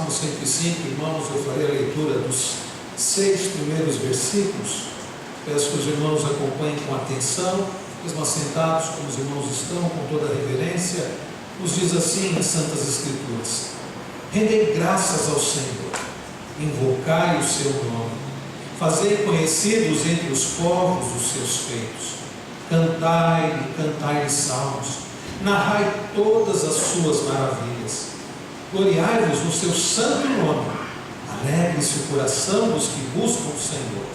Salmo 105, irmãos, eu farei a leitura dos 6 primeiros versículos. Peço que os irmãos acompanhem com atenção, mesmo assentados como os irmãos estão, com toda a reverência. Nos diz assim nas Santas Escrituras: rendei graças ao Senhor, invocai o seu nome, fazei conhecidos entre os povos os seus feitos, cantai-lhe salmos, narrai todas as suas maravilhas, gloriai-vos no seu santo nome, alegre-se o coração dos que buscam o Senhor,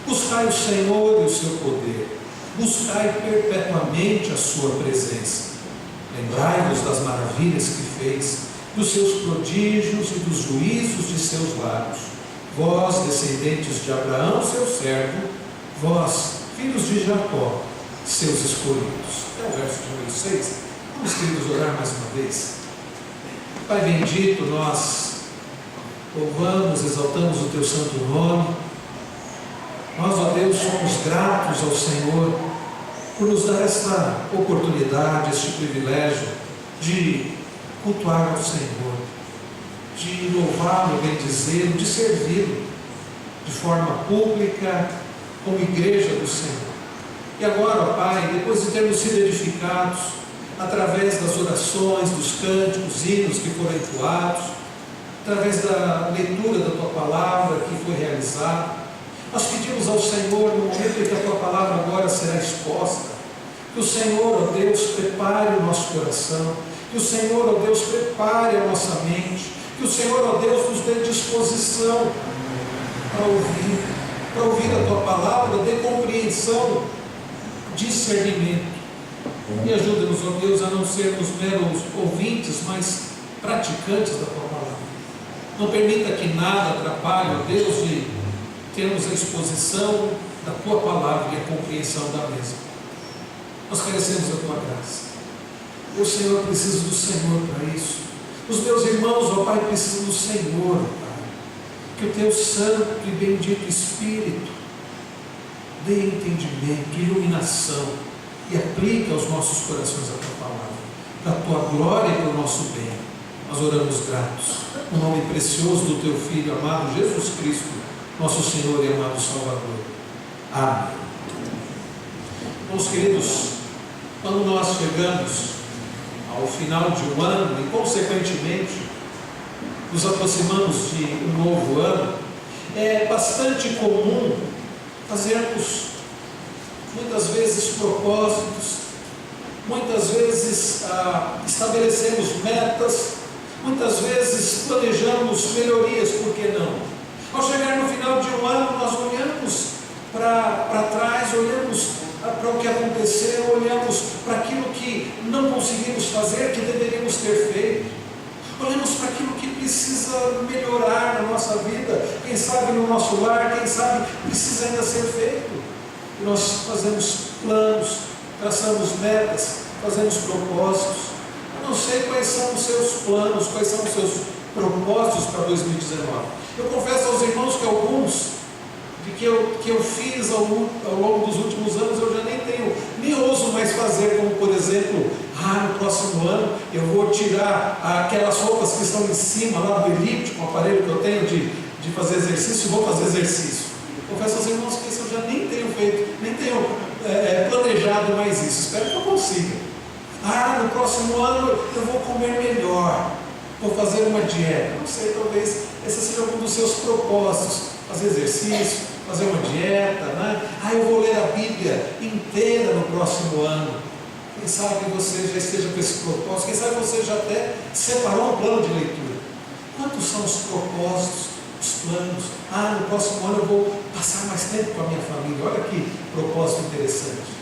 buscai o Senhor e o seu poder, buscai perpetuamente a sua presença, lembrai-vos das maravilhas que fez, dos seus prodígios e dos juízos de seus lábios, vós, descendentes de Abraão, seu servo, vós, filhos de Jacó, seus escolhidos. É o verso número 6. Vamos, queridos, orar mais uma vez. Pai bendito, nós louvamos, exaltamos o teu santo nome. Nós, ó Deus, somos gratos ao Senhor por nos dar esta oportunidade, este privilégio de cultuar ao Senhor, de louvá-lo, bendizê-lo, de servi-lo de forma pública, como igreja do Senhor. E agora, ó Pai, depois de termos sido edificados através das orações, dos cânticos, hinos que foram entoados, através da leitura da Tua Palavra que foi realizada, nós pedimos ao Senhor, no momento em que a Tua Palavra agora será exposta, que o Senhor, ó Deus, prepare o nosso coração, que o Senhor, ó Deus, prepare a nossa mente, que o Senhor, ó Deus, nos dê disposição para ouvir a Tua Palavra, dê compreensão, discernimento. E ajuda-nos, ó Deus, a não sermos meros ouvintes, mas praticantes da Tua Palavra. Não permita que nada atrapalhe, ó Deus, de termos a exposição da Tua Palavra e a compreensão da mesma. Nós carecemos da Tua graça. Eu, Senhor, preciso do Senhor para isso. Os meus irmãos, ó Pai, precisam do Senhor, Pai. Que o Teu santo e bendito Espírito dê entendimento, iluminação e aplique aos nossos corações a Tua Palavra, para a Tua glória e para o nosso bem. Nós oramos gratos, no nome precioso do Teu Filho amado Jesus Cristo, nosso Senhor e amado Salvador. Amém. Meus queridos, quando nós chegamos ao final de um ano e, consequentemente, nos aproximamos de um novo ano, é bastante comum fazermos, muitas vezes, propósitos, muitas vezes estabelecemos metas, muitas vezes planejamos melhorias, por que não? Ao chegar no final de um ano, nós olhamos para trás, olhamos para o que aconteceu, olhamos para aquilo que não conseguimos fazer, que deveríamos ter feito, olhamos para aquilo que precisa melhorar na nossa vida, quem sabe no nosso lar, quem sabe precisa ainda ser feito. E nós fazemos planos, traçamos metas, fazemos propósitos. Eu não sei quais são os seus planos, quais são os seus propósitos para 2019. Eu confesso aos irmãos que alguns que eu fiz ao longo dos últimos anos, eu já nem ouso mais fazer, como por exemplo, no próximo ano eu vou tirar aquelas roupas que estão em cima lá do elíptico, um aparelho que eu tenho de fazer exercício, e vou fazer exercício. Confesso aos irmãos que isso eu já nem tenho feito, nem tenho planejado mais isso, espero que eu consiga. No próximo ano eu vou comer melhor, vou fazer uma dieta, não sei, talvez esse seja algum dos seus propósitos, fazer exercício, fazer uma dieta, né? Eu vou ler a Bíblia inteira no próximo ano. Quem sabe você já esteja com esse propósito, quem sabe você já até separou um plano de leitura. Quantos são os propósitos, os planos? No próximo ano eu vou passar mais tempo com a minha família. Olha que propósito interessante.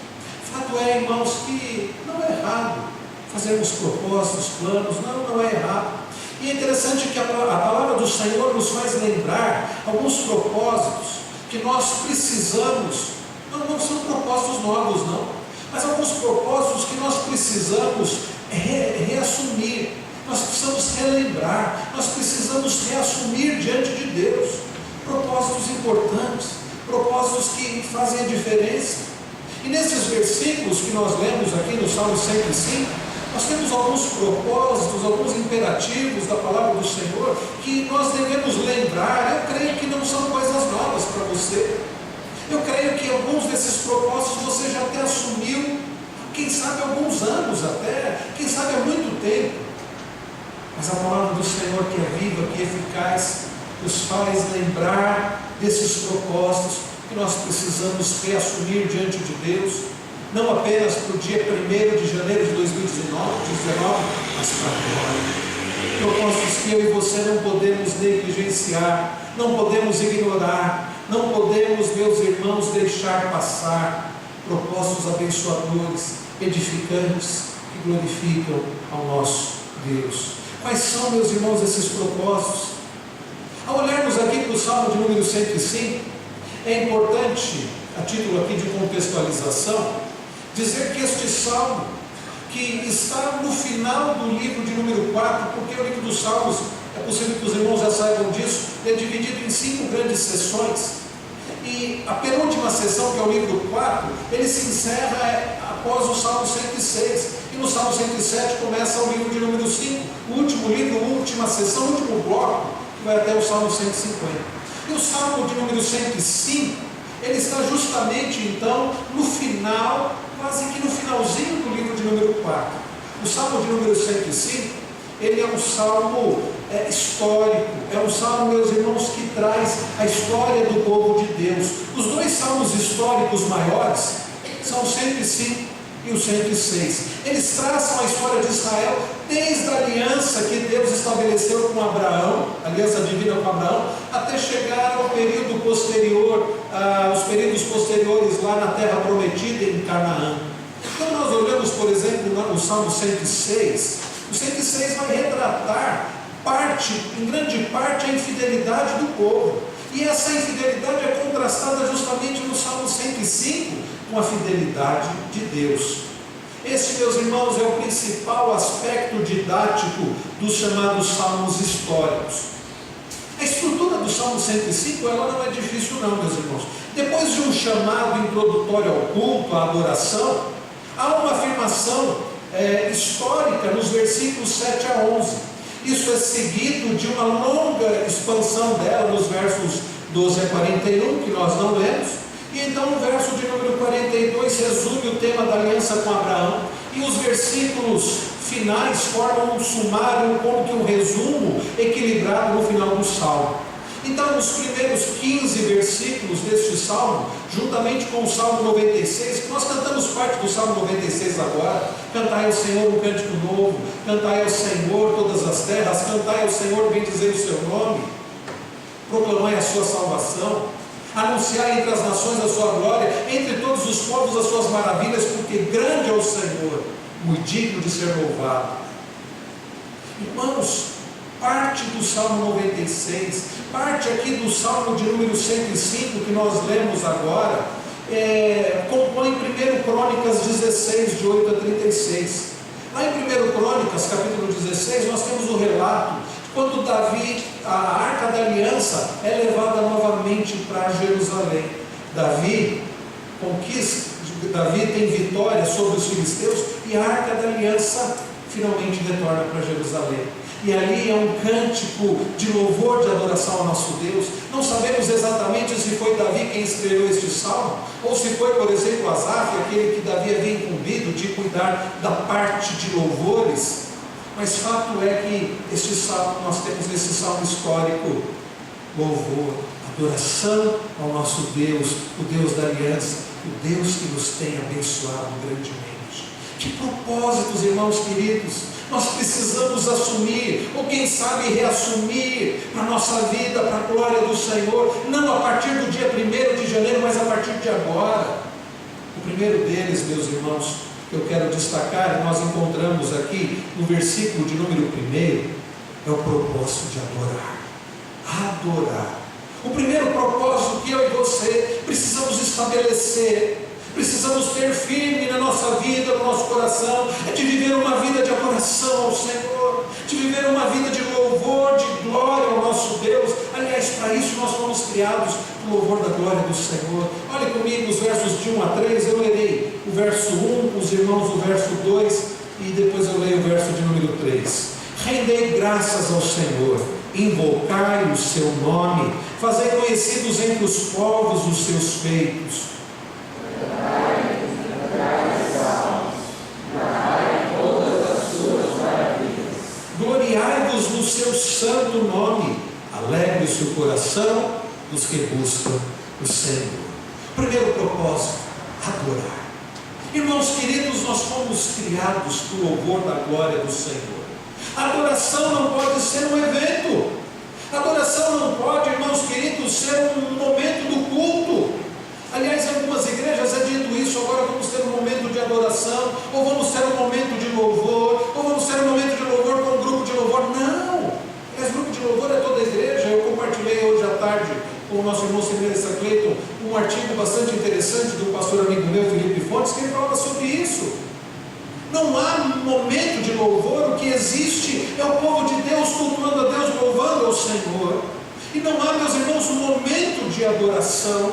Fato é, irmãos, que não é errado fazermos propósitos, planos, não é errado. E é interessante que a palavra do Senhor nos faz lembrar alguns propósitos que nós precisamos, não são propósitos novos não, mas alguns propósitos que nós precisamos reassumir, nós precisamos relembrar, nós precisamos reassumir diante de Deus, propósitos importantes, propósitos que fazem a diferença. E nesses versículos que nós lemos aqui no Salmo 105, Nós temos alguns propósitos, alguns imperativos da palavra do Senhor que nós devemos lembrar. Eu creio que não são coisas novas para você. Eu creio que alguns desses propósitos você já até assumiu, quem sabe há alguns anos até, quem sabe há muito tempo. Mas a palavra do Senhor, que é viva, que é eficaz, nos faz lembrar desses propósitos que nós precisamos reassumir diante de Deus, não apenas para o dia 1º de janeiro de 2019, mas para agora. Propósitos que eu e você não podemos negligenciar, não podemos ignorar, não podemos, meus irmãos, deixar passar. Propósitos abençoadores, edificantes, que glorificam ao nosso Deus. Quais são, meus irmãos, esses propósitos? Ao olharmos aqui para o Salmo de número 105, é importante, a título aqui de contextualização, dizer que este Salmo, que está no final do livro de número 4, porque o livro dos Salmos, é possível que os irmãos já saibam disso, é dividido em 5 grandes sessões, e a penúltima sessão, que é o livro 4, ele se encerra após o Salmo 106, e no Salmo 107 começa o livro de número 5, o último livro, a última sessão, o último bloco, que vai até o Salmo 150. E o Salmo de número 105, ele está justamente então no final, quase que no finalzinho do livro de número 4. O Salmo de número 105, ele é um salmo histórico, é um salmo, meus irmãos, que traz a história do povo de Deus. Os 2 salmos históricos maiores são o 105 e o 106. Eles traçam a história de Israel desde a aliança que Deus estabeleceu com Abraão, a aliança divina com Abraão, até chegar ao período posterior, os períodos posteriores lá na terra prometida em Canaã. Então nós olhamos, por exemplo, no Salmo 106, o 106 vai retratar em grande parte, a infidelidade do povo. E essa infidelidade é contrastada justamente no Salmo 105 com a fidelidade de Deus. Esse, meus irmãos, é o principal aspecto didático dos chamados salmos históricos. A estrutura do Salmo 105, ela não é difícil não, meus irmãos. Depois de um chamado introdutório ao culto, à adoração, há uma afirmação histórica nos versículos 7 a 11. Isso é seguido de uma longa expansão dela nos versos 12 a 41, que nós não lemos. E então no verso de número 42 resume o tema da aliança com Abraão. E os versículos finais formam um sumário, como que um resumo equilibrado no final do Salmo. Então os primeiros 15 versículos deste Salmo, juntamente com o Salmo 96, que nós cantamos parte do Salmo 96 agora: cantai ao Senhor um cântico novo, cantai ao Senhor todas as terras, cantai ao Senhor, bendizei o seu nome, proclamai a sua salvação, anunciai entre as nações a sua glória, entre todos os povos as suas maravilhas, porque grande é o Senhor, muito digno de ser louvado. Irmãos, parte do Salmo 96, parte aqui do Salmo de número 105 que nós lemos agora, compõe 1 Crônicas 16, de 8 a 36. Lá em 1 Crônicas, capítulo 16, nós temos o relato de quando Davi, a Arca da Aliança, é levada novamente para Jerusalém. Davi tem vitória sobre os filisteus e a Arca da Aliança finalmente retorna para Jerusalém. E ali é um cântico de louvor, de adoração ao nosso Deus. Não sabemos exatamente se foi Davi quem escreveu este salmo, ou se foi, por exemplo, Asaf, aquele que Davi havia incumbido de cuidar da parte de louvores. Mas fato é que este salmo, nós temos nesse salmo histórico louvor, adoração ao nosso Deus, o Deus da aliança, o Deus que nos tem abençoado grandemente. Que propósitos, irmãos queridos, nós precisamos assumir, ou quem sabe reassumir para a nossa vida, para a glória do Senhor, não a partir do dia 1º de janeiro, mas a partir de agora. O primeiro deles, meus irmãos, que eu quero destacar, e nós encontramos aqui no versículo de número 1, é o propósito de adorar. Adorar. O primeiro propósito que eu e você precisamos estabelecer, precisamos ter firme na nossa vida, no nosso coração, é de viver uma vida de adoração ao Senhor, de viver uma vida de louvor, de glória ao nosso Deus. Aliás, para isso nós fomos criados para o louvor da glória do Senhor. Olhe comigo os versos de 1 a 3, eu lerei o verso 1, os irmãos o verso 2, e depois eu leio o verso de número 3. Rendei graças ao Senhor, invocai o seu nome, fazei conhecidos entre os povos os seus feitos. Gloriai-vos no seu santo nome, alegre-se o coração dos que buscam o Senhor. Primeiro propósito, adorar. Irmãos queridos, nós fomos criados para o louvor da glória do Senhor. A adoração não pode ser um evento. A adoração não pode, irmãos queridos, ser um momento do culto. Aliás, em algumas igrejas é dito isso: agora vamos ter um momento de adoração, ou vamos ter um momento de louvor, ou vamos ter um momento de louvor com um grupo de louvor. Não! Esse grupo de louvor é toda a igreja. Eu compartilhei hoje à tarde com o nosso irmão Semelhança Cleiton um artigo bastante interessante do pastor amigo meu, Felipe Fontes, que ele fala sobre isso. Não há momento de louvor, o que existe é o povo de Deus cultuando a Deus, louvando ao Senhor. E não há, meus irmãos, um momento de adoração.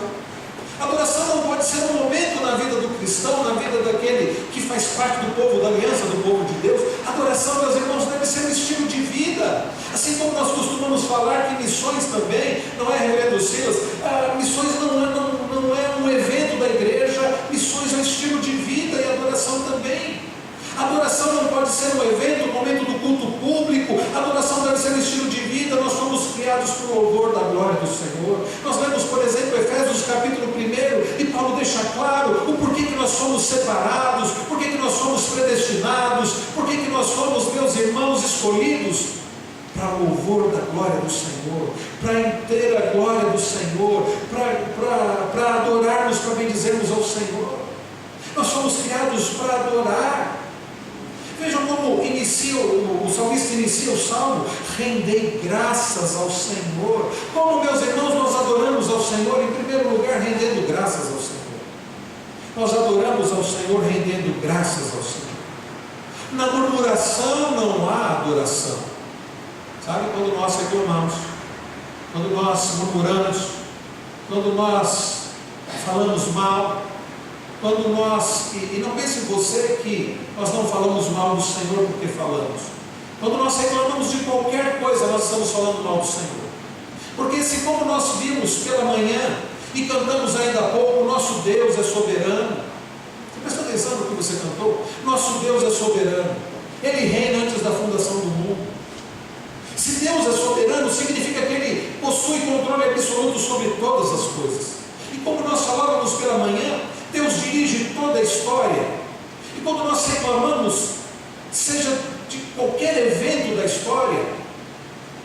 Adoração não pode ser um momento na vida do cristão, na vida daquele que faz parte do povo da aliança, do povo de Deus. Adoração, meus irmãos, deve ser um estilo de vida. Assim como nós costumamos falar que missões também, não é, reverendo Silas? Missões não é um evento da igreja, missões é um estilo de vida, e adoração também. Adoração não pode ser um evento, um momento do culto público. Adoração deve ser um estilo de vida. Nós fomos criados para o louvor da glória do Senhor. Nós lemos, por exemplo, Efésios capítulo 1, e Paulo deixa claro o porquê que nós somos separados, porquê que nós somos predestinados, porquê que nós somos, meus irmãos, escolhidos para o louvor da glória do Senhor, para ter a glória do Senhor, para adorarmos, para bendizermos ao Senhor. Nós fomos criados para adorar. Vejam como o salmista inicia o salmo: rendei graças ao Senhor. Como, meus irmãos, nós adoramos ao Senhor? Em primeiro lugar, rendendo graças ao Senhor. Nós adoramos ao Senhor rendendo graças ao Senhor. Na murmuração não há adoração. Sabe, quando nós reclamamos, quando nós murmuramos, quando nós falamos mal, quando nós, e não pense você que nós não falamos mal do Senhor porque falamos. Quando nós reclamamos de qualquer coisa, nós estamos falando mal do Senhor. Porque se, como nós vimos pela manhã e cantamos ainda há pouco, nosso Deus é soberano. Você prestou atenção no que você cantou? Nosso Deus é soberano. Ele reina antes da fundação do mundo. Se Deus é soberano, significa que Ele possui controle absoluto sobre todas as coisas. E como nós falávamos pela manhã, Deus dirige toda a história. E quando nós reclamamos, seja de qualquer evento da história,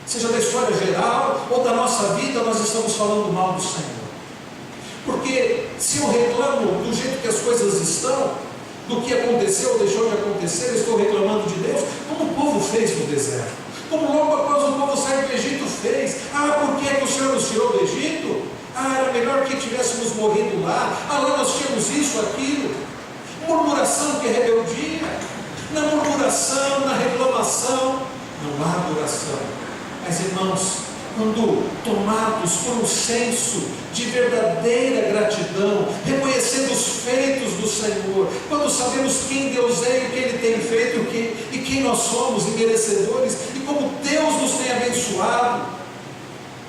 seja da história geral ou da nossa vida, nós estamos falando mal do Senhor. Porque se eu reclamo do jeito que as coisas estão, do que aconteceu ou deixou de acontecer, eu estou reclamando de Deus, como o povo fez no deserto, como logo após o povo sair do Egito fez. Por que é que o Senhor nos tirou do Egito? Era melhor que tivéssemos morrido lá. Lá nós tínhamos isso, aquilo. Murmuração que é rebeldia. Na murmuração, na reclamação, não há adoração. Mas, irmãos, quando tomados por um senso de verdadeira gratidão, reconhecendo os feitos do Senhor, quando sabemos quem Deus é e o que Ele tem feito e quem nós somos, merecedores, e como Deus nos tem abençoado,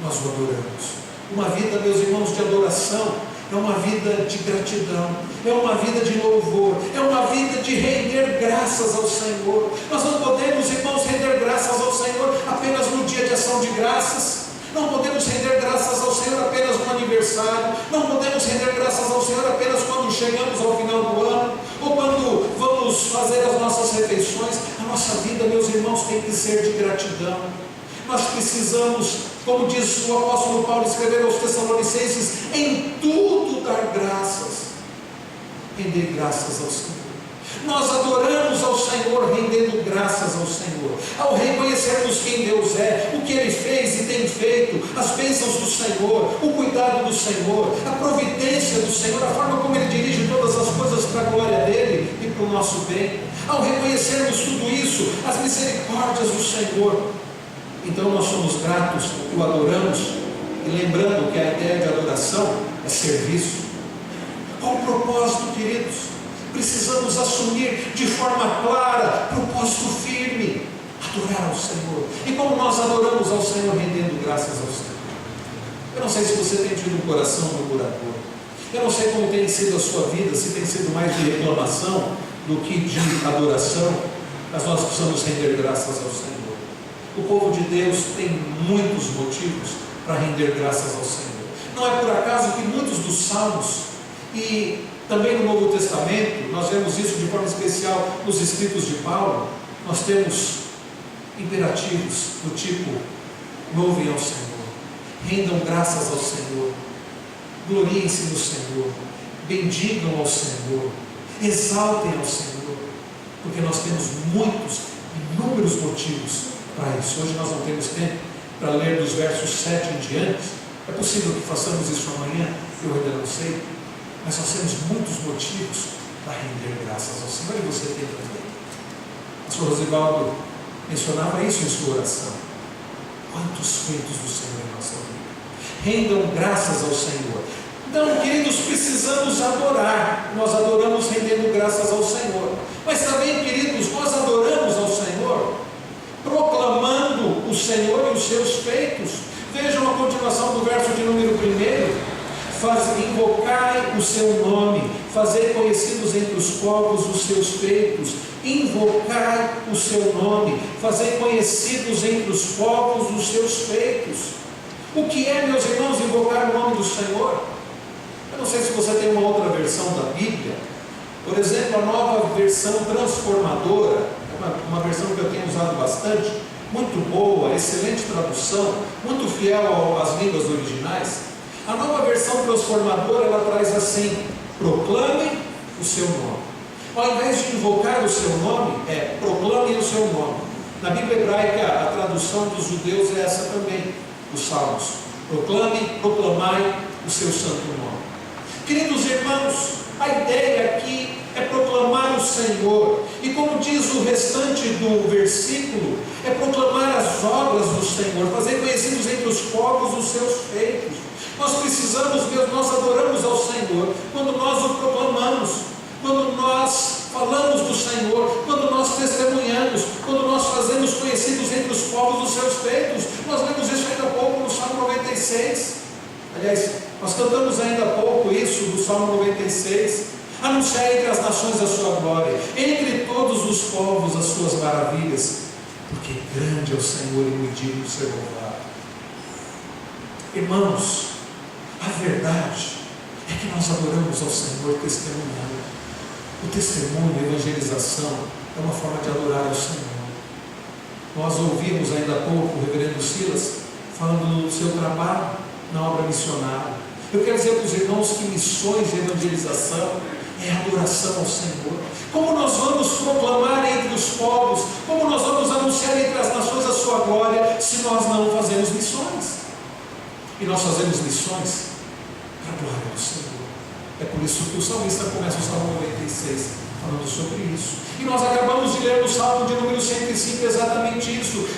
nós o adoramos. Uma vida, meus irmãos, de adoração é uma vida de gratidão, é uma vida de louvor, é uma vida de render graças ao Senhor. Nós não podemos, irmãos, render graças ao Senhor apenas no dia de ação de graças. Não podemos render graças ao Senhor apenas no aniversário. Não podemos render graças ao Senhor apenas quando chegamos ao final do ano, ou quando vamos fazer as nossas refeições. A nossa vida, meus irmãos, tem que ser de gratidão. Nós precisamos, como diz o apóstolo Paulo escrever aos Tessalonicenses, em tudo dar graças. Render graças ao Senhor. Nós adoramos ao Senhor rendendo graças ao Senhor, ao reconhecermos quem Deus é, o que Ele fez e tem feito, as bênçãos do Senhor, o cuidado do Senhor, a providência do Senhor, a forma como Ele dirige todas as coisas para a glória dEle e para o nosso bem. Ao reconhecermos tudo isso, as misericórdias do Senhor, então nós somos gratos, o adoramos, e lembrando que a ideia de adoração é serviço. Qual o propósito, queridos? Precisamos assumir de forma clara posto firme, adorar ao Senhor. E como nós adoramos ao Senhor, rendendo graças ao Senhor. Eu não sei se você tem tido um coração murmurador. Eu não sei como tem sido a sua vida, se tem sido mais de reclamação do que de adoração, mas nós precisamos render graças ao Senhor. O povo de Deus tem muitos motivos para render graças ao Senhor. Não é por acaso que muitos dos salmos, e também no Novo Testamento, nós vemos isso de forma especial nos escritos de Paulo, nós temos imperativos do tipo: louvem ao Senhor, rendam graças ao Senhor, gloriem-se no Senhor, bendigam ao Senhor, exaltem ao Senhor, porque nós temos muitos, inúmeros motivos para isso. Hoje nós não temos tempo para ler dos versos 7 em diante. É possível que façamos isso amanhã, eu ainda não sei, mas nós temos muitos motivos para render graças ao Senhor, e você tem também. O pastor Rosivaldo mencionava isso em sua oração. Quantos feitos do Senhor em nossa vida. Rendam graças ao Senhor. Então, queridos, precisamos adorar. Nós adoramos rendendo graças ao Senhor. Mas também, queridos, nós adoramos ao Senhor proclamando o Senhor e os seus feitos. Vejam a continuação do verso de número 1. Invocai o seu nome, fazei conhecidos entre os povos os seus feitos. Invocai o seu nome, fazei conhecidos entre os povos os seus feitos. O que é, meus irmãos, invocar o nome do Senhor? Eu não sei se você tem uma outra versão da Bíblia. Por exemplo, a Nova Versão Transformadora, uma versão que eu tenho usado bastante, muito boa, excelente tradução, muito fiel às línguas originais. A Nova Versão Transformadora, ela traz assim: proclamem o seu nome. Ao invés de invocar o seu nome, proclamem o seu nome. Na Bíblia hebraica, a tradução dos judeus é essa também, os Salmos: proclamai o seu santo nome. Queridos irmãos, a ideia aqui é proclamar o Senhor, e como diz o restante do versículo, é proclamar as obras do Senhor, fazer conhecidos entre os povos os seus feitos. Nós precisamos, nós adoramos ao Senhor quando nós o proclamamos, quando nós falamos do Senhor, quando nós testemunhamos, quando nós fazemos conhecidos entre os povos os seus feitos. Nós lemos isso ainda há pouco no Salmo 96. Aliás, nós cantamos ainda há pouco isso do Salmo 96. Anunciar entre as nações a sua glória, entre todos os povos as suas maravilhas, porque grande é o Senhor e muito digno de ser louvado. Irmãos, a verdade é que nós adoramos ao Senhor testemunhando. O testemunho, a evangelização, é uma forma de adorar ao Senhor. Nós ouvimos ainda há pouco o reverendo Silas falando do seu trabalho na obra missionária. Eu quero dizer para os irmãos que missões de evangelização é adoração ao Senhor. Como nós vamos proclamar entre os povos, como nós vamos anunciar entre as nações a sua glória, se nós não fazemos missões? E nós fazemos missões para a glória do Senhor. É por isso que o salmista começa o Salmo 96 falando sobre isso. E nós acabamos de ler no Salmo de número 105 exatamente isso: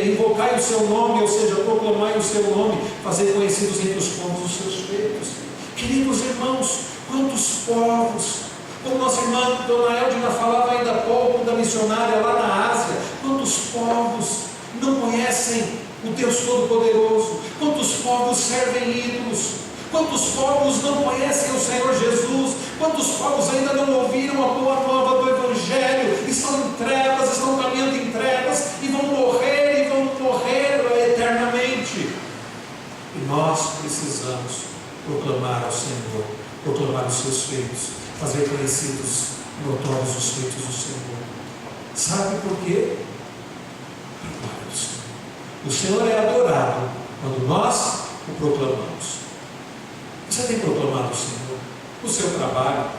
invocai o seu nome, ou seja, proclamai o seu nome, fazer conhecidos entre os povos os seus feitos. Queridos irmãos, quantos povos, como nossa irmã Dona Eldina falava ainda há pouco da missionária lá na Ásia, quantos povos não conhecem o Deus Todo-Poderoso, quantos povos servem ídolos, quantos povos não conhecem o Senhor Jesus, quantos povos ainda não ouviram a boa nova do Evangelho, estão em trevas, estão caminhando em trevas e vão morrer eternamente. E nós precisamos proclamar ao Senhor, proclamar os seus feitos, fazer conhecidos, notórios os feitos do Senhor. Sabe por quê? Proclamar o Senhor. O Senhor é adorado quando nós o proclamamos. Você tem proclamado o Senhor no seu trabalho?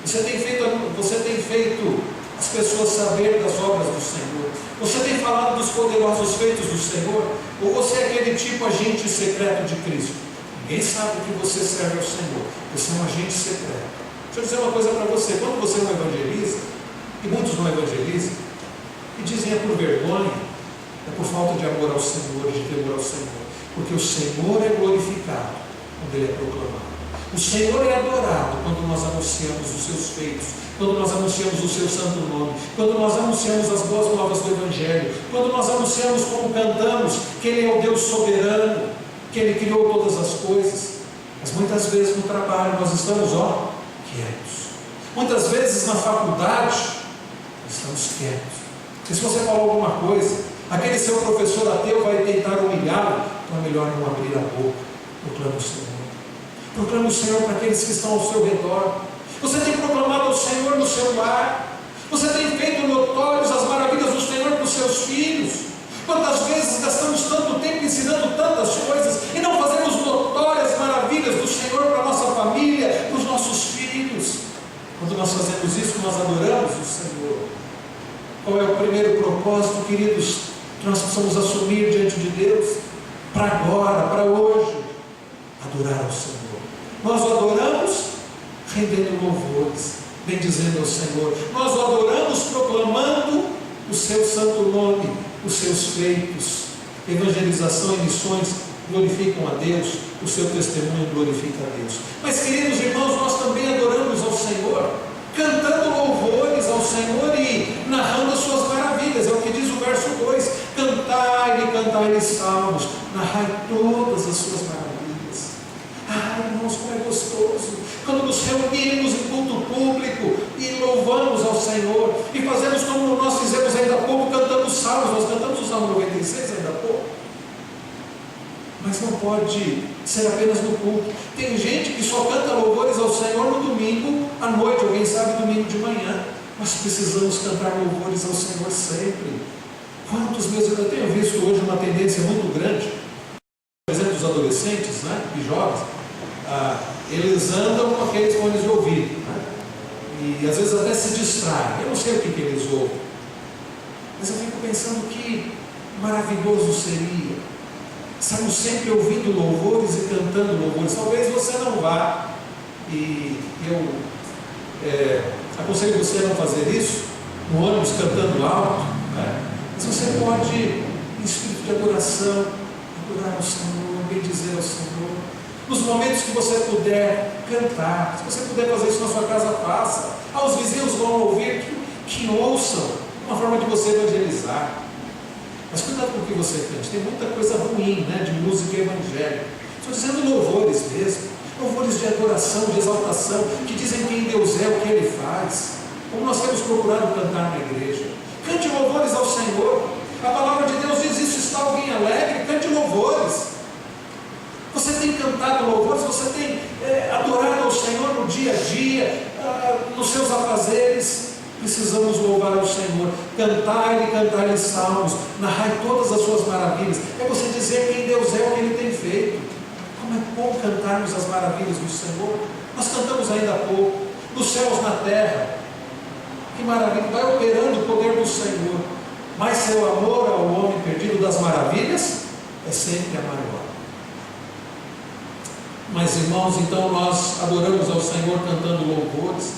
Você tem feito as pessoas saber das obras do Senhor? Você tem falado dos poderosos feitos do Senhor? Ou você é aquele tipo agente secreto de Cristo? Ninguém sabe que você serve ao Senhor. Você é um agente secreto. Deixa eu dizer uma coisa para você: quando você não evangeliza, e muitos não evangelizam, e dizem é por vergonha, é por falta de amor ao Senhor, de temor ao Senhor, porque o Senhor é glorificado quando Ele é proclamado. O Senhor é adorado quando nós anunciamos os seus feitos, quando nós anunciamos o seu santo nome, quando nós anunciamos as boas novas do Evangelho, quando nós anunciamos como cantamos, que Ele é o Deus soberano, que Ele criou todas as coisas. Mas muitas vezes no trabalho nós estamos, quietos. Muitas vezes na faculdade, estamos quietos. Porque se você falar alguma coisa, aquele seu professor ateu vai tentar humilhá-lo, então é melhor não abrir a boca. Proclame o Senhor. Proclame o Senhor para aqueles que estão ao seu redor. Você tem proclamado ao Senhor no seu lar. Você tem feito notórios as maravilhas do Senhor para os seus filhos. Quantas vezes gastamos tanto tempo ensinando tantas coisas e não fazemos notórias maravilhas do Senhor para a nossa família, para os nossos filhos? Quando nós fazemos isso, nós adoramos o Senhor. Qual é o primeiro propósito, queridos, que nós precisamos assumir diante de Deus? Para agora, para hoje, adorar ao Senhor. Nós o adoramos rendendo louvores, bendizendo ao Senhor. Nós o adoramos proclamando o seu santo nome, os seus feitos. Evangelização e missões glorificam a Deus, o seu testemunho glorifica a Deus. Mas, queridos irmãos, nós também adoramos ao Senhor, cantando louvores ao Senhor e narrando as suas maravilhas. É o que diz o verso 2: cantai-lhe salmos, narrai todas as suas maravilhas. Irmãos, como é gostoso quando nos reunimos em culto público e louvamos ao Senhor e fazemos como nós fizemos ainda há pouco, cantando salmos. Nós cantamos o Salmo 96 ainda há pouco. Mas não pode ser apenas no culto. Tem gente que só canta louvores ao Senhor no domingo à noite, alguém sabe, domingo de manhã. Nós precisamos cantar louvores ao Senhor sempre. Quantos meses eu tenho visto hoje uma tendência muito grande, por exemplo, dos adolescentes, e jovens, eles andam com aqueles fones de ouvido, e às vezes até se distraem. Eu não sei o que eles ouvem, mas eu fico pensando que maravilhoso seria estarmos sempre ouvindo louvores e cantando louvores. Talvez você não vá, e eu aconselho você a não fazer isso no ônibus cantando alto, mas você pode, em espírito de adoração, adorar ao Senhor, bendizer ao Senhor. Nos momentos que você puder cantar, se você puder fazer isso na sua casa, faça. Os vizinhos vão ouvir, que ouçam, uma forma de você evangelizar. Mas cuidado com o que você cante. Tem muita coisa ruim, de música evangélica. Estou dizendo louvores mesmo, louvores de adoração, de exaltação, que dizem quem Deus é, o que Ele faz, como nós temos procurado cantar na igreja. Cante louvores ao Senhor. A palavra de Deus diz isso: está alguém alegre? Cante louvores. Você tem cantado louvores, você tem adorado ao Senhor no dia a dia, nos seus afazeres. Precisamos louvar ao Senhor. Cantai-lhe salmos, narrai todas as suas maravilhas. É você dizer quem Deus é, o que Ele tem feito. Como é bom cantarmos as maravilhas do Senhor. Nós cantamos ainda há pouco, dos céus na terra. Que maravilha, vai operando o poder do Senhor. Mas seu amor ao homem perdido, das maravilhas é sempre a maior. Mas, irmãos, então nós adoramos ao Senhor cantando louvores.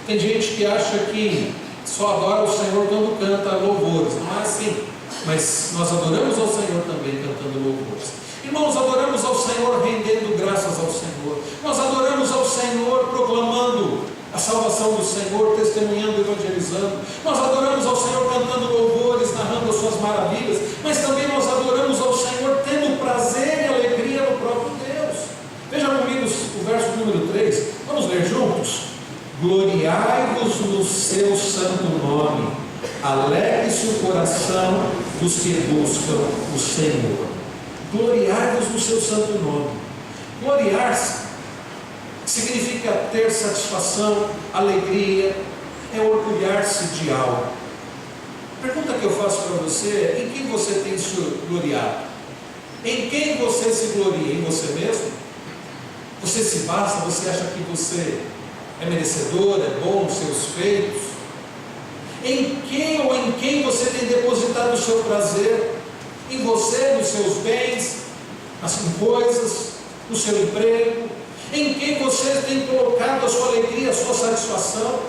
Tem gente que acha que só adora o Senhor quando canta louvores. Não é assim. Mas nós adoramos ao Senhor também cantando louvores. Irmãos, adoramos ao Senhor rendendo graças ao Senhor. Nós adoramos ao Senhor proclamando a salvação do Senhor, testemunhando e evangelizando. Nós adoramos ao Senhor cantando louvores, narrando as suas maravilhas. Mas também nós adoramos ao Senhor tendo prazer e alegria no próprio Deus. Veja comigo o verso número 3. Vamos ler juntos? Gloriai-vos no seu santo nome, alegre-se o coração dos que buscam o Senhor. Gloriai-vos no seu santo nome. Gloriar-se significa ter satisfação, alegria, é orgulhar-se de algo. A pergunta que eu faço para você é: em quem você tem se gloriado? Em quem você se gloria? Em você mesmo? Você se basta? Você acha que você é merecedor, é bom, os seus feitos? Em quem ou em quem você tem depositado o seu prazer? Em você, nos seus bens, nas coisas, no seu emprego? Em quem você tem colocado a sua alegria, a sua satisfação?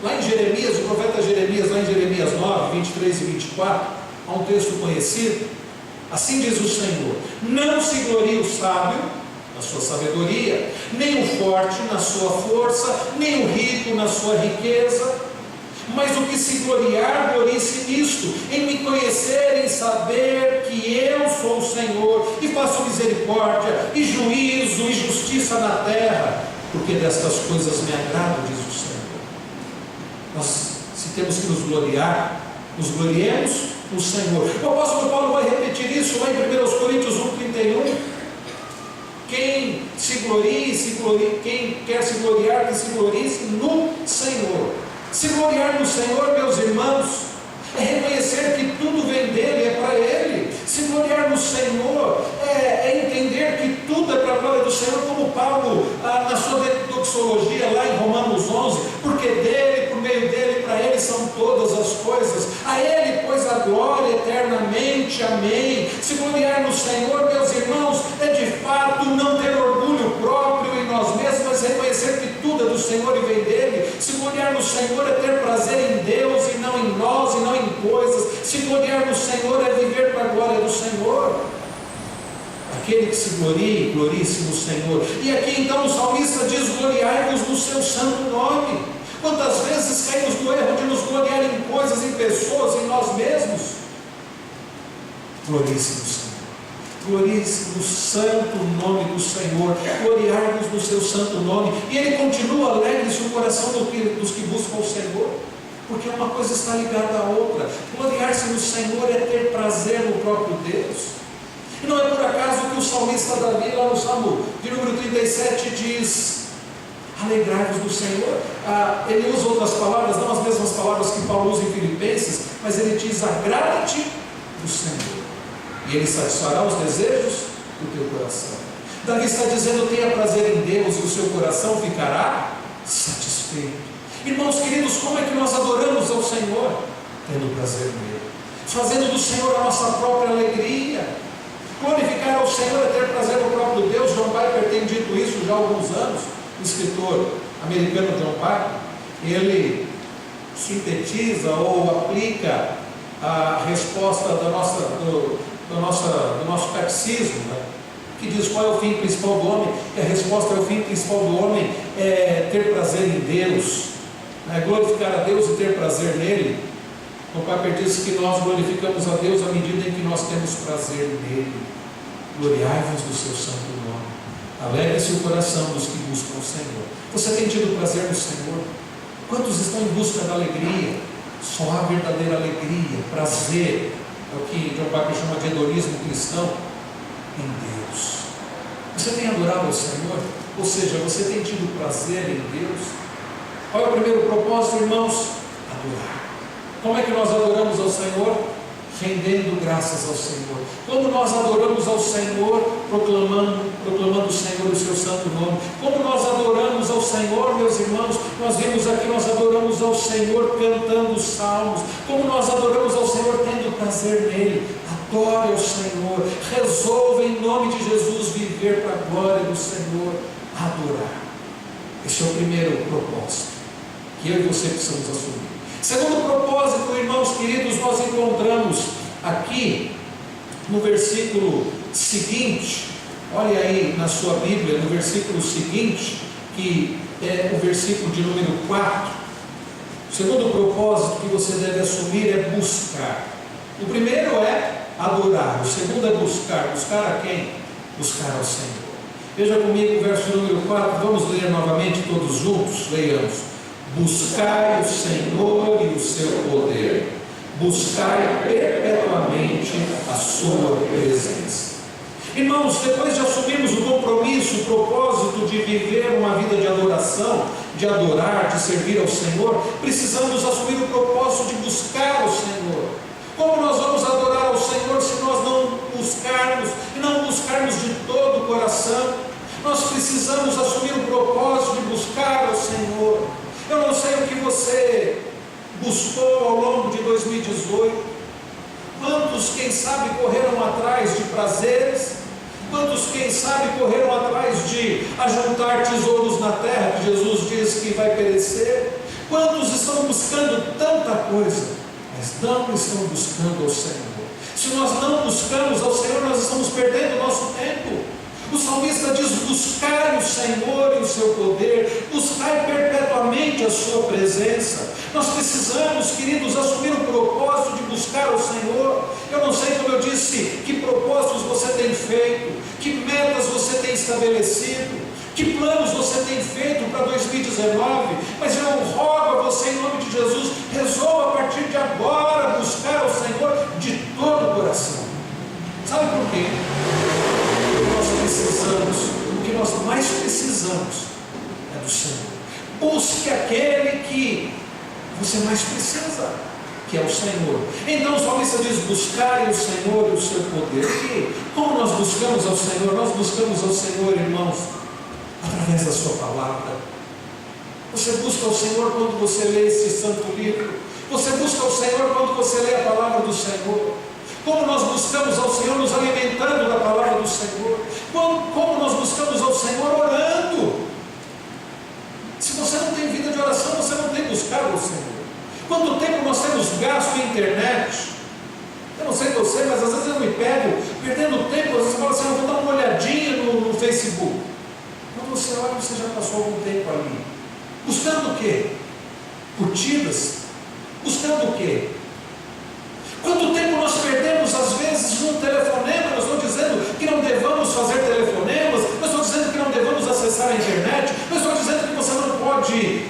Lá em Jeremias, o profeta Jeremias, lá em Jeremias 9, 23 e 24, há um texto conhecido. Assim diz o Senhor: não se glorie o sábio na sua sabedoria, nem o forte na sua força, nem o rico na sua riqueza. Mas o que se gloriar, glorie-se nisto, em me conhecer, em saber que eu sou o Senhor, e faço misericórdia, e juízo, e justiça na terra, porque destas coisas me agrado, diz o Senhor. Nós, se temos que nos gloriar, nos gloriemos no Senhor. O apóstolo Paulo vai repetir isso lá em 1 Coríntios 1,31. Quem se glorie, quem quer se gloriar, que se glorie no Senhor. Se gloriar no Senhor, meus irmãos, é reconhecer que tudo vem dele, é para ele. Se gloriar no Senhor é entender que tudo é para a glória do Senhor, como Paulo, na sua doxologia lá em Romanos 11, porque dele, por meio dele, para ele são todas as coisas, a ele pois a glória eternamente, amém. Se gloriar no Senhor, meus irmãos, é de fato não ter orgulho próprio em nós mesmos, mas reconhecer que tudo é do Senhor e vem dele. Se gloriar no Senhor é ter prazer em Deus e não em nós e não em coisas. Se gloriar no Senhor é viver para a glória do Senhor. Aquele que se glorie, glorie-se no Senhor. E aqui então o salmista diz: gloriai-vos no seu santo nome. Quantas vezes caímos no erro de nos gloriar em coisas, em pessoas, em nós mesmos? Glorie-se no Senhor. Glorie-se no santo nome do Senhor, gloriar-nos no seu santo nome. E ele continua: alegre-se o coração dos que buscam o Senhor, porque uma coisa está ligada à outra. Gloriar-se no Senhor é ter prazer no próprio Deus. E não é por acaso que o salmista Davi, lá no Salmo de número 37, diz: alegrai-vos no Senhor. Ele usa outras palavras, não as mesmas palavras que Paulo usa em Filipenses, mas ele diz: agrada-te do Senhor, e ele satisfará os desejos do teu coração. Davi está dizendo: tenha prazer em Deus, e o seu coração ficará satisfeito. Irmãos queridos, como é que nós adoramos ao Senhor? Tendo prazer nele, fazendo do Senhor a nossa própria alegria. Glorificar ao Senhor é ter prazer no próprio Deus. John Piper tem dito isso já há alguns anos. O escritor americano John Piper, ele sintetiza ou aplica a resposta do nosso catecismo, né? Que diz qual é o fim principal do homem. E a resposta é: o fim principal do homem é ter prazer em Deus, né? Glorificar a Deus e ter prazer nele. O Piper diz que nós glorificamos a Deus à medida em que nós temos prazer nele. Gloriai-vos do seu santo nome. Alegre-se o coração dos que buscam o Senhor. Você tem tido prazer no Senhor? Quantos estão em busca da alegria? Só há verdadeira alegria, prazer, é o que John Piper chama de hedonismo cristão, em Deus. Você tem adorado ao Senhor? Ou seja, você tem tido prazer em Deus? Qual é o primeiro propósito, irmãos? Adorar. Como é que nós adoramos ao Senhor? Rendendo graças ao Senhor. Como nós adoramos ao Senhor? Proclamando o Senhor o seu santo nome. Como nós adoramos ao Senhor, meus irmãos? Nós vimos aqui, nós adoramos ao Senhor cantando salmos. Como nós adoramos ao Senhor tendo prazer nele. Adore ao Senhor. Resolva em nome de Jesus viver para a glória do Senhor. Adorar. Esse é o primeiro propósito que eu e você precisamos assumir. Segundo propósito, irmãos queridos, nós encontramos aqui no versículo seguinte. Olha aí na sua Bíblia, no versículo seguinte, que é o versículo de número 4. O segundo propósito que você deve assumir é buscar. O primeiro é adorar, o segundo é buscar. Buscar a quem? Buscar ao Senhor. Veja comigo o verso número 4, vamos ler novamente todos juntos, leiamos. Buscai o Senhor e o seu poder, buscai perpetuamente a sua presença. Irmãos, depois de assumirmos o compromisso, o propósito de viver uma vida de adoração, de adorar, de servir ao Senhor, precisamos assumir o propósito de buscar ao Senhor. Como nós vamos adorar ao Senhor se nós não buscarmos, e não buscarmos de todo o coração? Nós precisamos assumir o propósito de buscar ao Senhor. Eu não sei o que você buscou ao longo de 2018. Quantos, quem sabe, correram atrás de prazeres? Quantos, quem sabe, correram atrás de ajuntar tesouros na terra, que Jesus diz que vai perecer? Quantos estão buscando tanta coisa, mas não estão buscando ao Senhor? Se nós não buscamos ao Senhor, nós estamos perdendo o nosso tempo. O salmista diz: buscai o Senhor e o seu poder, buscai perpetuamente a sua presença. Nós precisamos, queridos, assumir o propósito de buscar o Senhor. Eu não sei, como eu disse, que propósitos você tem feito, que metas você tem estabelecido, que planos você tem feito para 2019, mas eu rogo a você, em nome de Jesus, resolva a partir de agora buscar o Senhor de todo o coração. Sabe por quê? O que nós mais precisamos é do Senhor. Busque aquele que você mais precisa, que é o Senhor. Então o salmista diz: buscai o Senhor e o seu poder. E como nós buscamos ao Senhor? Nós buscamos ao Senhor, irmãos, através da sua palavra. Você busca o Senhor quando você lê esse santo livro. Você busca o Senhor quando você lê a palavra do Senhor. Como nós buscamos ao Senhor nos alimentando da palavra do Senhor. Como nós buscamos ao Senhor orando. Se você não tem vida de oração, você não tem buscado ao Senhor. Quanto tempo nós temos gasto em internet? Eu não sei você, mas às vezes eu me pego perdendo tempo. Às vezes você fala assim: eu vou dar uma olhadinha no Facebook. Quando você olha, você já passou algum tempo ali. Buscando o quê? Curtidas? Buscando o quê? Quanto tempo nós perdemos, às vezes, num telefonema? Eu estou dizendo que não devamos fazer telefonemas, eu estou dizendo que não devamos acessar a internet, eu estou dizendo que você não pode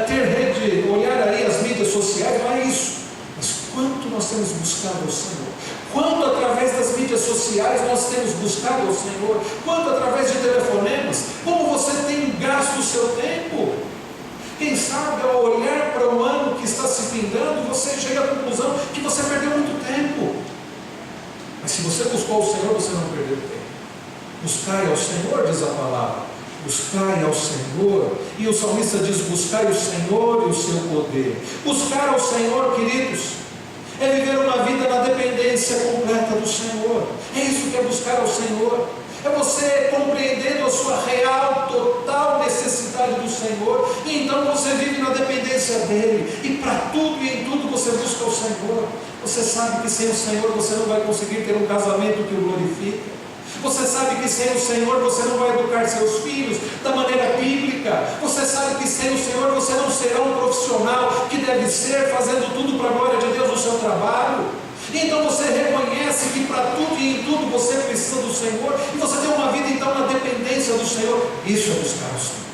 ter rede, olhar aí as mídias sociais, não é isso. Mas quanto nós temos buscado ao Senhor? Quanto através das mídias sociais nós temos buscado ao Senhor? Quanto através de telefonemas? Como você tem gasto o seu tempo? Quem sabe, ao olhar para o ano que está se findando, você chega à conclusão que você perdeu muito tempo. Mas se você buscou o Senhor, você não perdeu tempo. Buscai ao Senhor, diz a palavra. Buscai ao Senhor. E o salmista diz: buscai o Senhor e o seu poder. Buscar ao Senhor, queridos, é viver uma vida na dependência completa do Senhor. É isso que é buscar ao Senhor. É você compreendendo a sua real, total necessidade do Senhor, e então você vive na dependência dEle, e para tudo e em tudo você busca o Senhor. Você sabe que sem o Senhor você não vai conseguir ter um casamento que o glorifica. Você sabe que sem o Senhor você não vai educar seus filhos da maneira bíblica. Você sabe que sem o Senhor você não será um profissional que deve ser, fazendo tudo para a glória de Deus no seu trabalho. Então você reconhece que para tudo e em tudo você precisa do Senhor, e você tem uma vida então na dependência do Senhor. Isso é buscar o Senhor,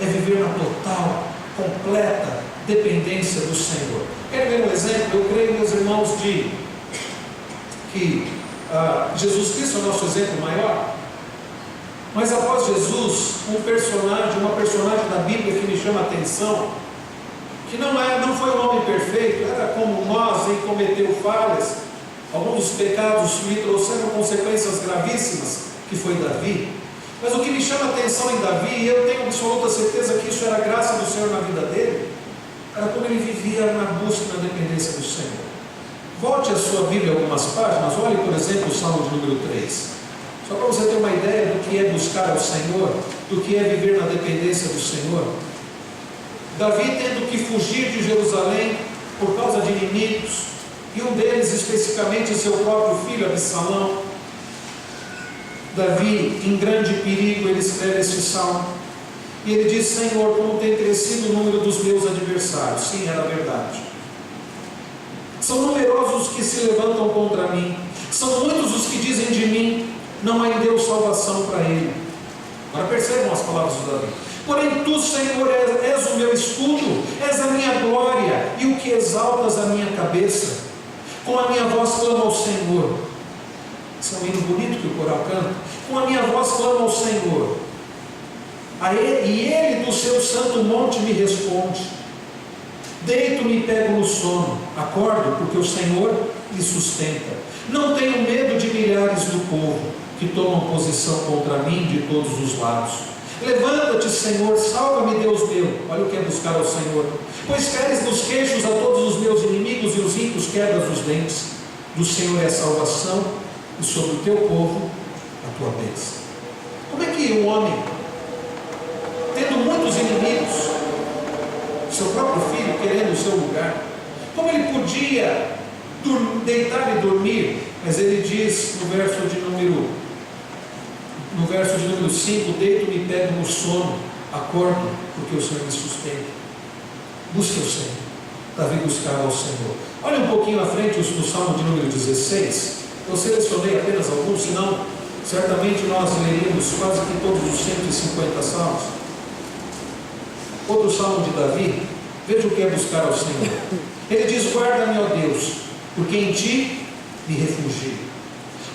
é viver na total, completa dependência do Senhor. Quer ver um exemplo? Eu creio, meus irmãos, que Jesus Cristo é o nosso exemplo maior. Mas após Jesus, uma personagem da Bíblia que me chama a atenção, que não foi um homem perfeito, era como nós, e cometeu falhas. Alguns dos pecados lhe trouxeram consequências gravíssimas, que foi Davi. Mas o que me chama a atenção em Davi, e eu tenho absoluta certeza que isso era graça do Senhor na vida dele, era como ele vivia na busca e na dependência do Senhor. Volte a sua Bíblia algumas páginas, olhe por exemplo o Salmo de número 3, só para você ter uma ideia do que é buscar ao Senhor, do que é viver na dependência do Senhor. Davi tendo que fugir de Jerusalém por causa de inimigos, e um deles especificamente seu próprio filho Absalão. Davi, em grande perigo, ele escreve este salmo, e ele diz: Senhor, como tem crescido o número dos meus adversários. Sim, era verdade. São numerosos os que se levantam contra mim, são muitos os que dizem de mim: não há em Deus salvação para ele. Agora percebam as palavras de Davi. Porém tu, Senhor, és o meu escudo, és a minha glória, e o que exaltas a minha cabeça. Com a minha voz clamo ao Senhor. Esse é um hino bonito que o coral canta. Com a minha voz clamo ao Senhor, e Ele do seu santo monte me responde. Deito-me e pego no sono, acordo porque o Senhor me sustenta. Não tenho medo de milhares do povo que tomam posição contra mim de todos os lados. Levanta-te, Senhor, salva-me, Deus meu. Olha o que é buscar ao Senhor. Pois feres nos queixos a todos os meus inimigos, e os ricos quebras os dentes. Do Senhor é a salvação, e sobre o teu povo a tua bênção. Como é que um homem, tendo muitos inimigos, seu próprio filho querendo o seu lugar, como ele podia deitar e dormir Mas ele diz no verso de número 5: deito-me e pego no sono, acordo, porque o Senhor me sustenta. Busque o Senhor. Davi buscava ao Senhor. Olha um pouquinho à frente no Salmo de número 16. Eu selecionei apenas alguns, senão certamente nós leríamos quase que todos os 150 salmos. Outro salmo de Davi. Veja o que é buscar ao Senhor. Ele diz: guarda-me, ó Deus, porque em ti me refugio.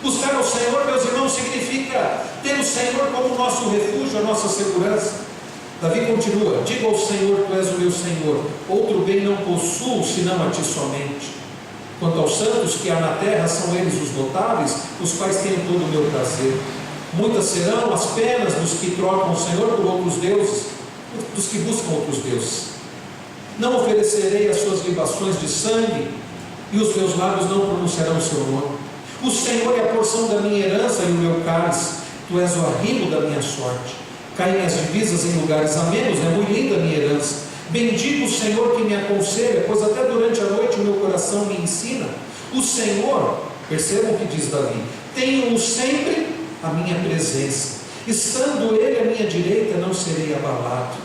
Buscar ao Senhor, meus irmãos, significa ter o Senhor como nosso refúgio, a nossa segurança. Davi continua: digo ao Senhor, tu és o meu Senhor, outro bem não possuo, senão a ti somente. Quanto aos santos que há na terra, são eles os notáveis, os quais têm todo o meu prazer. Muitas serão as penas dos que trocam o Senhor por outros deuses, dos que buscam outros deuses. Não oferecerei as suas libações de sangue, e os meus lábios não pronunciarão o seu nome. O Senhor é a porção da minha herança e o meu cálice, tu és o arrimo da minha sorte. Caem as divisas em lugares amenos, é muito linda a minha herança. Bendigo o Senhor que me aconselha, pois até durante a noite o meu coração me ensina. O Senhor, percebam o que diz Davi, tenho-o sempre à minha presença. Estando Ele à minha direita, não serei abalado.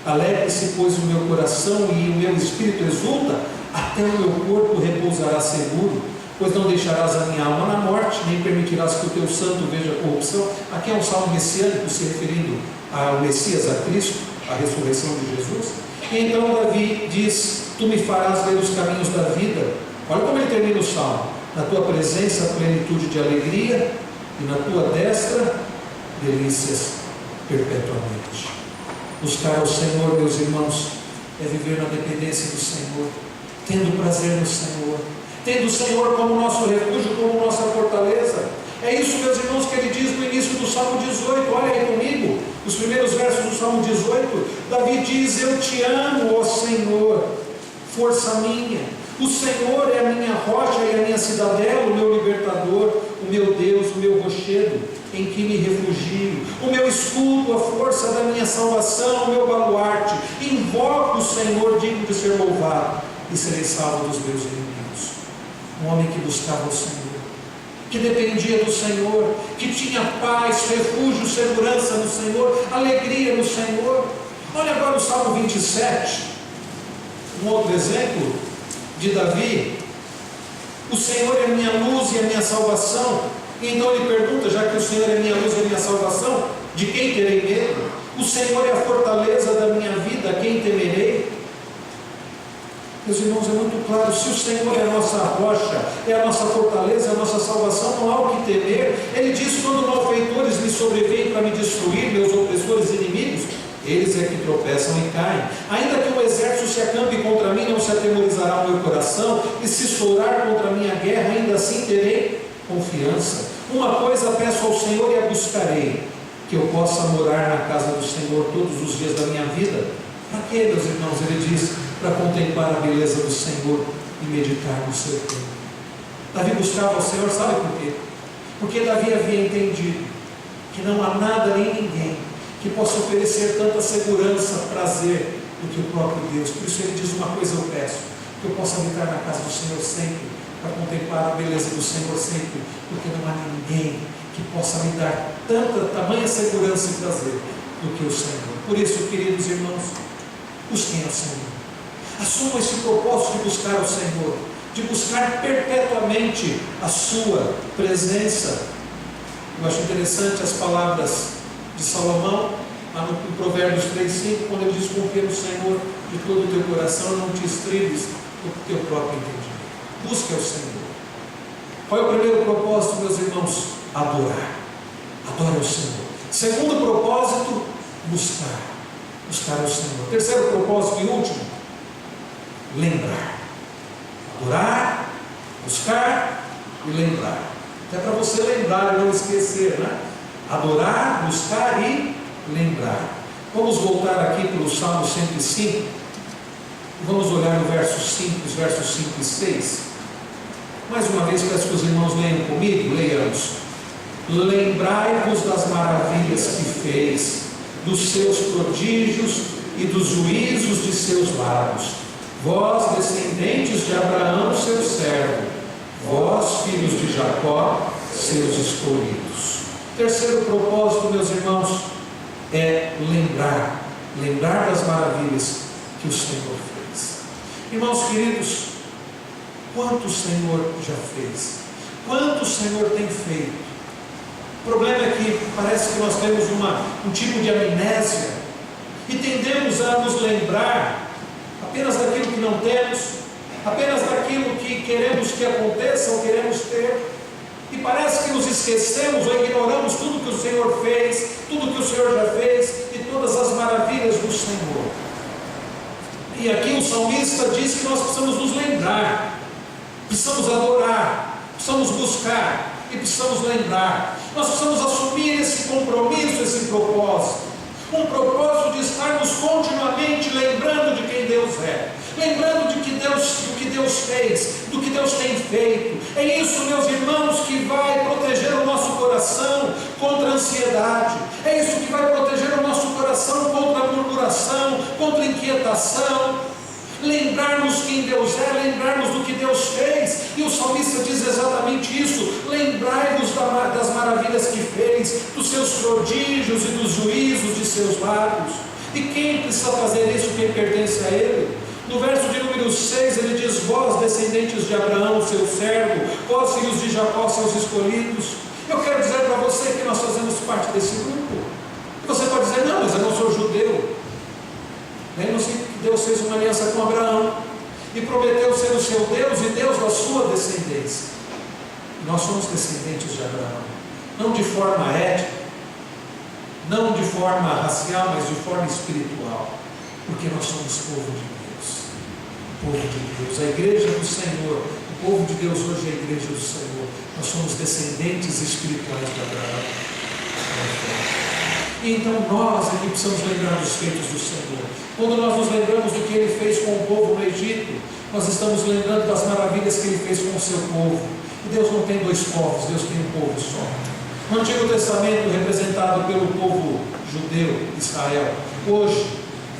Alegre-se, pois, o meu coração e o meu espírito exulta, até o meu corpo repousará seguro, pois não deixarás a minha alma na morte, nem permitirás que o teu santo veja corrupção. Aqui é um salmo messiânico, se referindo ao Messias, a Cristo, a ressurreição de Jesus. E então Davi diz: tu me farás ver os caminhos da vida. Olha como ele termina o salmo: na tua presença plenitude de alegria, e na tua destra delícias perpetuamente. Buscar ao Senhor, meus irmãos, é viver na dependência do Senhor, tendo prazer no Senhor, tendo o Senhor como nosso refúgio, como nossa fortaleza. É isso, meus irmãos, que ele diz no início do Salmo 18. Olha aí comigo, os primeiros versos do Salmo 18. Davi diz: eu te amo, ó Senhor, força minha. O Senhor é a minha rocha e a minha cidadela, o meu libertador, o meu Deus, o meu rochedo, em que me refugio, o meu escudo, a força da minha salvação, o meu baluarte. Invoco o Senhor, digno de ser louvado, e serei salvo dos meus inimigos. Um homem que buscava o Senhor, que dependia do Senhor, que tinha paz, refúgio, segurança no Senhor, alegria no Senhor. Olha agora o Salmo 27, um outro exemplo de Davi. O Senhor é a minha luz e a minha salvação. E então ele pergunta: já que o Senhor é a minha luz e a minha salvação, de quem terei medo? O Senhor é a fortaleza da minha vida, a quem temerei? Meus irmãos, é muito claro: se o Senhor é a nossa rocha, é a nossa fortaleza, é a nossa salvação, não há o que temer. Ele diz: quando malfeitores me sobrevêm para me destruir, meus opressores inimigos, eles é que tropeçam e caem. Ainda que um exército se acampe contra mim, não se atemorizará o meu coração, e se estourar contra a minha guerra, ainda assim terei confiança. Uma coisa peço ao Senhor e a buscarei, que eu possa morar na casa do Senhor todos os dias da minha vida. Para quê, meus irmãos? Ele diz: para contemplar a beleza do Senhor e meditar no seu tempo. Davi buscava ao Senhor, sabe por quê? Porque Davi havia entendido que não há nada nem ninguém que possa oferecer tanta segurança, prazer, do que o próprio Deus. Por isso ele diz: uma coisa eu peço, que eu possa habitar na casa do Senhor sempre, para contemplar a beleza do Senhor sempre, porque não há ninguém que possa me dar tamanha segurança e prazer do que o Senhor. Por isso, queridos irmãos, busquem ao Senhor. Assumam esse propósito de buscar ao Senhor, de buscar perpetuamente a sua presença. Eu acho interessante as palavras de Salomão, no Provérbios 3:5, quando ele diz: confia no Senhor de todo o teu coração, não te estribes do teu próprio entendimento. Busque ao Senhor. Qual é o primeiro propósito, meus irmãos? Adorar. Adore ao Senhor. Segundo propósito, buscar ao Senhor. Terceiro propósito e último, lembrar. Adorar, buscar e lembrar. Até para você lembrar e não esquecer, né? Adorar, buscar e lembrar. Vamos voltar aqui para o Salmo 105. Vamos olhar no verso 5, os versos 5 e 6. Mais uma vez, peço que os irmãos leiam comigo. Leiamos: lembrai-vos das maravilhas que fez, dos seus prodígios e dos juízos de seus lábios, vós, descendentes de Abraão, seu servo. vós, filhos de Jacó, seus escolhidos. Terceiro propósito, meus irmãos, é lembrar das maravilhas que o Senhor fez. Irmãos queridos, quanto o Senhor já fez, quanto o Senhor tem feito. O problema é que parece que nós temos um tipo de amnésia e tendemos a nos lembrar apenas daquilo que não temos, apenas daquilo que queremos que aconteça ou queremos ter, e parece que nos esquecemos ou ignoramos tudo que o Senhor fez, tudo que o Senhor já fez e todas as maravilhas do Senhor. E aqui o salmista diz que nós precisamos nos lembrar, precisamos adorar, precisamos buscar e precisamos lembrar. Nós precisamos assumir esse compromisso, esse propósito, um propósito de estarmos continuamente lembrando de quem Deus é, lembrando do que Deus fez, do que Deus tem feito. É isso, meus irmãos, que vai proteger o nosso coração contra a ansiedade, é isso que vai proteger o nosso coração contra a murmuração, contra a inquietação. Lembrarmos quem Deus é, lembrarmos do que Deus fez, e o salmista diz exatamente isso: lembrai-vos das maravilhas que fez, dos seus prodígios e dos juízos de seus lábios. E quem precisa fazer isso? Quem pertence a Ele? No verso de número 6 ele diz: vós, descendentes de Abraão, seu servo, vós, filhos de Jacó, seus escolhidos. Eu quero dizer para você que nós fazemos parte desse grupo. E você pode dizer: não, mas eu não sou judeu. Lembra-se que Deus fez uma aliança com Abraão e prometeu ser o seu Deus e Deus da sua descendência. Nós somos descendentes de Abraão, não de forma étnica, não de forma racial, mas de forma espiritual, porque nós somos povo de Deus, povo de Deus, a igreja do Senhor. O povo de Deus hoje é a igreja do Senhor. Nós somos descendentes espirituais de Abraão. E então nós aqui precisamos lembrar dos feitos do Senhor. Quando nós nos lembramos do que Ele fez com o povo no Egito, nós estamos lembrando das maravilhas que Ele fez com o seu povo. E Deus não tem dois povos, Deus tem um povo só. No Antigo Testamento, representado pelo povo judeu, Israel, hoje,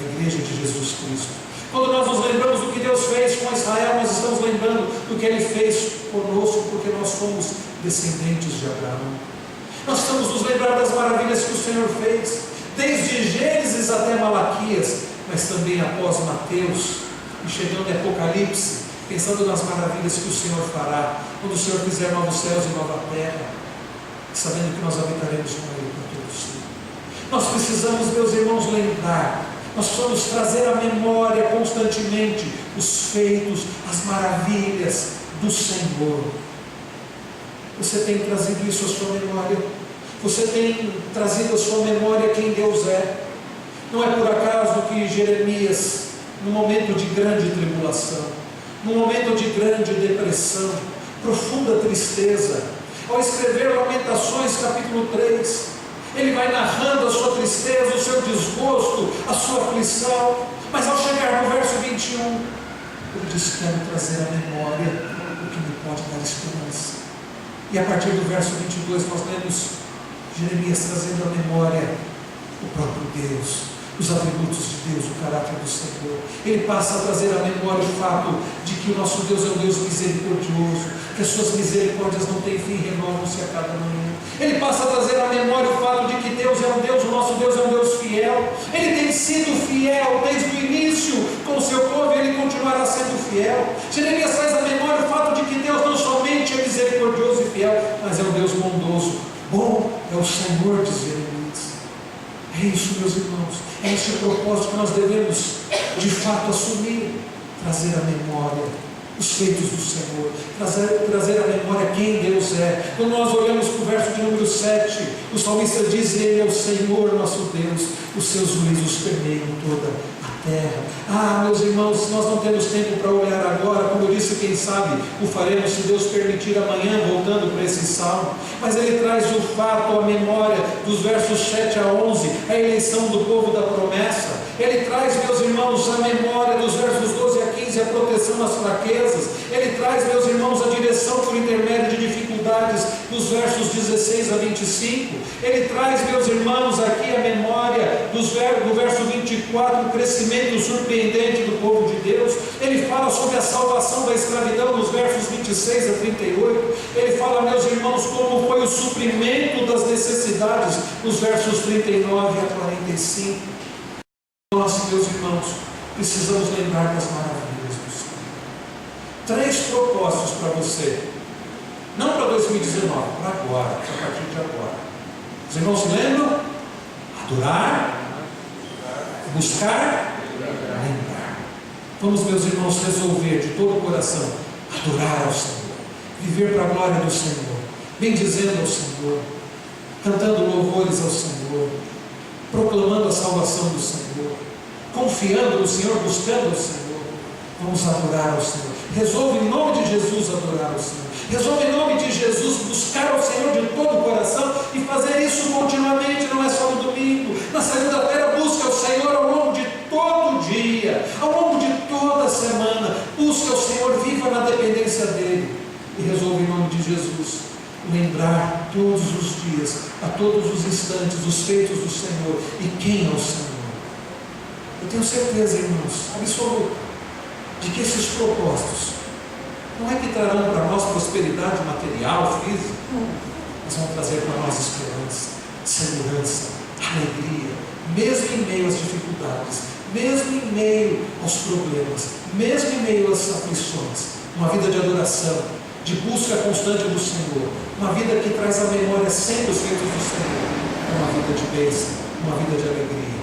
a igreja de Jesus Cristo. Quando nós nos lembramos do que Deus fez com Israel, nós estamos lembrando do que Ele fez conosco, porque nós somos descendentes de Abraão. Nós estamos nos lembrando das maravilhas que o Senhor fez, desde Gênesis até Malaquias, mas também após Mateus, e chegando em Apocalipse, pensando nas maravilhas que o Senhor fará, quando o Senhor fizer novos céus e nova terra, sabendo que nós habitaremos com Ele por todo sempre. Nós precisamos, meus irmãos, lembrar, nós precisamos trazer à memória constantemente os feitos, as maravilhas do Senhor. Você tem trazido isso à sua memória? Você tem trazido à sua memória quem Deus é? Não é por acaso que Jeremias, no momento de grande tribulação, no momento de grande depressão, profunda tristeza, ao escrever Lamentações capítulo 3, ele vai narrando a sua tristeza, o seu desgosto, a sua aflição, mas ao chegar no verso 21, ele diz: quero trazer à memória o que me pode dar esperança. E a partir do verso 22 nós lemos Jeremias trazendo à memória o próprio Deus, os atributos de Deus, o caráter do Senhor. Ele passa a trazer à memória o fato de que o nosso Deus é um Deus misericordioso, que as suas misericórdias não têm fim, renovam-se a cada manhã. Ele passa a trazer à memória o fato de que Deus é um Deus, o nosso Deus é um Deus fiel. Ele tem sido fiel desde o início com o seu povo e Ele continuará sendo fiel. Jeremias traz à memória o fato de que Deus não somente é misericordioso e fiel, mas é um Deus bondoso. Bom é o Senhor, diz Jeremias. É isso, meus irmãos, é esse o propósito que nós devemos de fato assumir, trazer à memória os feitos do Senhor, trazer à memória quem Deus é. Quando nós olhamos para o verso de número 7, o salmista diz: Ele é o Senhor nosso Deus, os seus juízos permeiam toda a terra. Ah, meus irmãos, nós não temos tempo para olhar agora, como eu disse, quem sabe o faremos, se Deus permitir, amanhã, voltando para esse salmo, mas ele traz o fato, a memória dos versos 7 a 11, a eleição do povo da promessa. Ele traz, meus irmãos, a memória dos versos 12 a 15, a proteção nas fraquezas. Ele traz, meus irmãos, a direção por intermédio de dificuldades dos versos 16 a 25. Ele traz, meus irmãos, aqui a memória do verso 24, o crescimento surpreendente do povo de Deus. Ele fala sobre a salvação da escravidão nos versos 26 a 38. Ele fala, meus irmãos, como foi o suprimento das necessidades nos versos 39 a 45. Nós, meus irmãos, precisamos lembrar das maravilhas do Senhor. 3 propósitos para você. Não para 2019, para agora, a partir de agora. Os irmãos se lembram? Adorar, buscar, lembrar. Vamos, meus irmãos, resolver de todo o coração adorar ao Senhor, viver para a glória do Senhor, bendizendo ao Senhor, cantando louvores ao Senhor, proclamando a salvação do Senhor, confiando no Senhor, buscando ao Senhor. Vamos adorar ao Senhor. Resolve em nome de Jesus adorar ao Senhor. Resolve em nome de Jesus buscar ao Senhor de todo o coração e fazer isso continuamente, não é só no domingo. Na segunda-feira busca ao Senhor ao longo de todo o dia, ao longo de toda a semana. Busca ao Senhor, viva na dependência dEle. E resolve em nome de Jesus lembrar todos os dias, a todos os instantes, os feitos do Senhor e quem é o Senhor. Eu tenho certeza, irmãos, absoluta, de que esses propósitos não é que trarão para nós prosperidade material, física, mas vão trazer para nós esperança, segurança, alegria, mesmo em meio às dificuldades, mesmo em meio aos problemas, mesmo em meio às aflições. Uma vida de adoração, de busca constante do Senhor, uma vida que traz à memória sempre os feitos do Senhor, uma vida de bênção, uma vida de alegria.